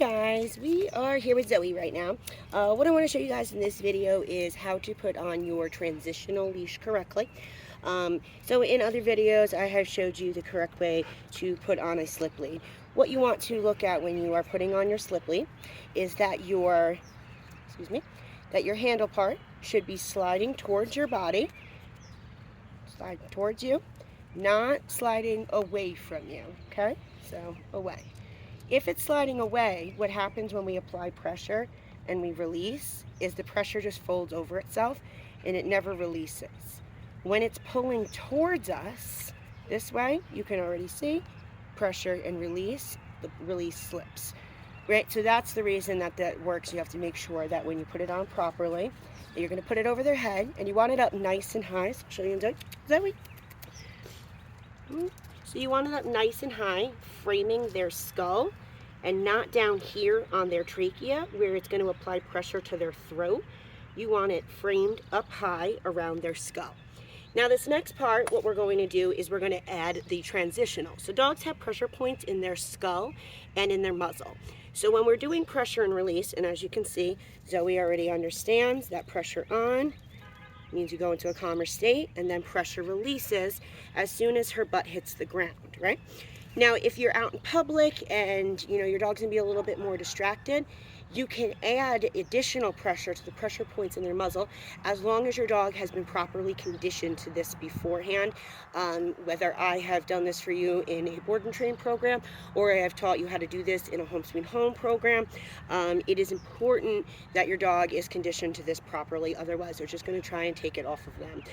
Guys, we are here with Zoe right now. What I want to show you guys in this video is how to put on your transitional leash correctly. So in other videos I have showed you the correct way to put on a slip lead. What you want to look at when you are putting on your slip lead is that your handle part should be sliding towards your body, slide towards you, not sliding away from you, okay? So away. If it's sliding away, what happens when we apply pressure and we release is the pressure just folds over itself and it never releases. When it's pulling towards us, this way, you can already see pressure and release, the release slips. Right, so that's the reason that works. You have to make sure that when you put it on properly, that you're going to put it over their head and you want it up nice and high. So I'll show you in Zoe. So you want it up nice and high, framing their skull, and not down here on their trachea where it's going to apply pressure to their throat. You want it framed up high around their skull. Now this next part, what we're going to do is we're going to add the transitional. So dogs have pressure points in their skull and in their muzzle. So when we're doing pressure and release, and as you can see, Zoe already understands that pressure on means you go into a calmer state, and then pressure releases as soon as her butt hits the ground, right? Now, if you're out in public and your dog's gonna be a little bit more distracted, you can add additional pressure to the pressure points in their muzzle as long as your dog has been properly conditioned to this beforehand. Whether I have done this for you in a board and train program or I have taught you how to do this in a home sweet home program, it is important that your dog is conditioned to this properly. Otherwise, they're just going to try and take it off of them,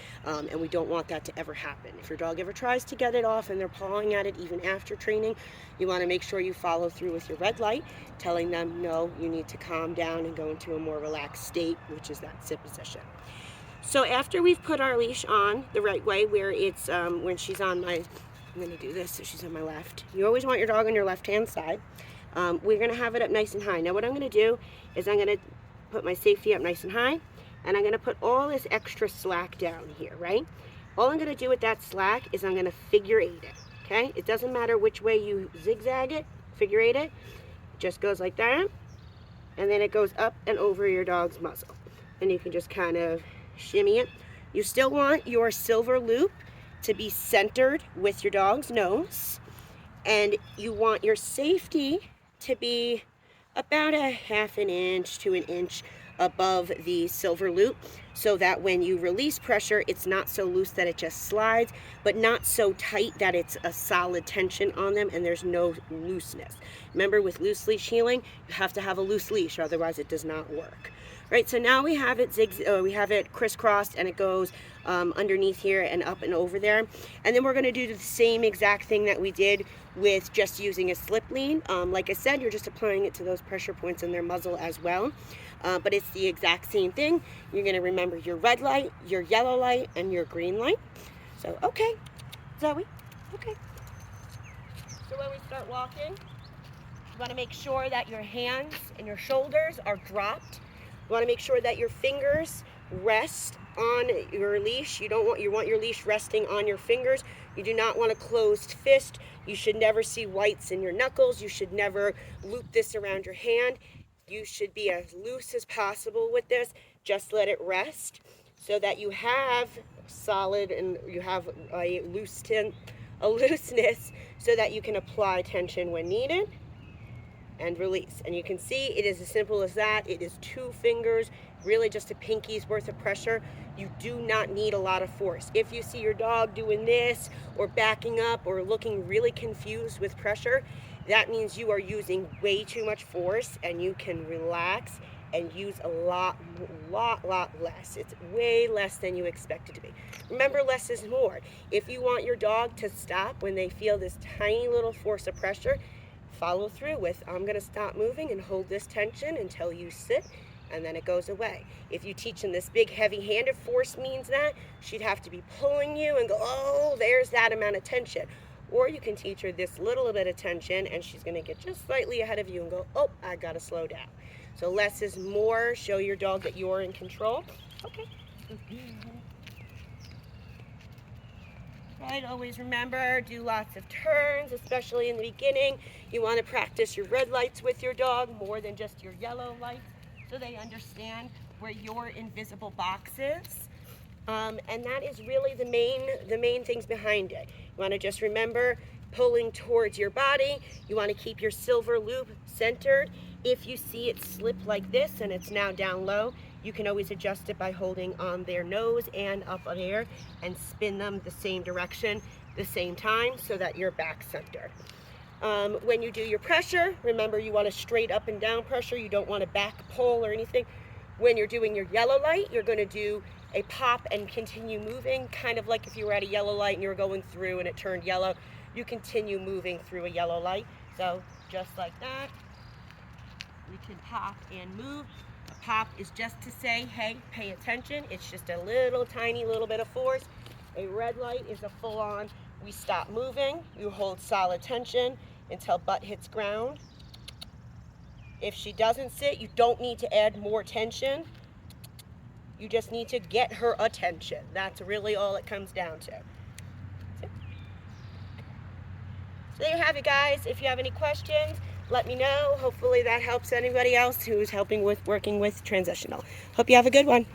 and we don't want that to ever happen. If your dog ever tries to get it off and they're pawing at it even after training, you want to make sure you follow through with your red light, telling them no, you need to calm down and go into a more relaxed state, which is that sit position. So after we've put our leash on the right way, where it's when she's on my, I'm going to do this so she's on my left. You always want your dog on your left hand side. We're going to have it up nice and high. Now what I'm going to do is I'm going to put my safety up nice and high, and I'm going to put all this extra slack down here, right? All I'm going to do with that slack is I'm going to figure eight it, okay? It doesn't matter which way you zigzag it, figure eight it. It just goes like that, and then it goes up and over your dog's muzzle. And you can just kind of shimmy it. You still want your silver loop to be centered with your dog's nose, and you want your safety to be about a half an inch to an inch above the silver loop, so that when you release pressure, it's not so loose that it just slides, but not so tight that it's a solid tension on them and there's no looseness. Remember, with loose leash heeling, you have to have a loose leash, otherwise it does not work. Right, so now we have it crisscrossed, and it goes underneath here and up and over there. And then we're going to do the same exact thing that we did with just using a slip lead. Like I said, you're just applying it to those pressure points in their muzzle as well. But it's the exact same thing. You're going to remember your red light, your yellow light, and your green light. So, okay, Zoe, okay. So when we start walking, you want to make sure that your hands and your shoulders are dropped. You want to make sure that your fingers rest on your leash. You want your leash resting on your fingers. You do not want a closed fist. You should never see whites in your knuckles. You should never loop this around your hand. You should be as loose as possible with this. Just let it rest so that you have solid and you have a looseness so that you can apply tension when needed and release. And you can see it is as simple as that. It is 2 fingers, really just a pinky's worth of pressure. You do not need a lot of force. If you see your dog doing this or backing up or looking really confused with pressure, that means you are using way too much force, and you can relax and use a lot less. It's way less than you expect it to be. Remember, less is more. If you want your dog to stop when they feel this tiny little force of pressure, follow through with, I'm going to stop moving and hold this tension until you sit, and then it goes away. If you teach them this big heavy-handed force means that, she'd have to be pulling you and go, oh, there's that amount of tension. Or you can teach her this little bit of tension, and she's going to get just slightly ahead of you and go, oh, I got to slow down. So less is more. Show your dog that you're in control. Okay. right, always remember, do lots of turns, especially in the beginning. You want to practice your red lights with your dog more than just your yellow lights, so they understand where your invisible box is. And that is really the main things behind it. You want to just remember pulling towards your body. You want to keep your silver loop centered. If you see it slip like this and it's now down low, you can always adjust it by holding on their nose and up on air and spin them the same direction, the same time, so that you're back centered. When you do your pressure, remember you want a straight up and down pressure. You don't want a back pull or anything. When you're doing your yellow light, you're going to do a pop and continue moving, kind of like if you were at a yellow light and you were going through and it turned yellow, you continue moving through a yellow light. So just like that, we can pop and move. A pop is just to say, hey, pay attention. It's just a little tiny little bit of force. A red light is a full-on, we stop moving. You hold solid tension until butt hits ground. If she doesn't sit, you don't need to add more tension. You just need to get her attention. That's really all it comes down to. So there you have it, guys. If you have any questions, let me know. Hopefully that helps anybody else who's working with Transitional. Hope you have a good one.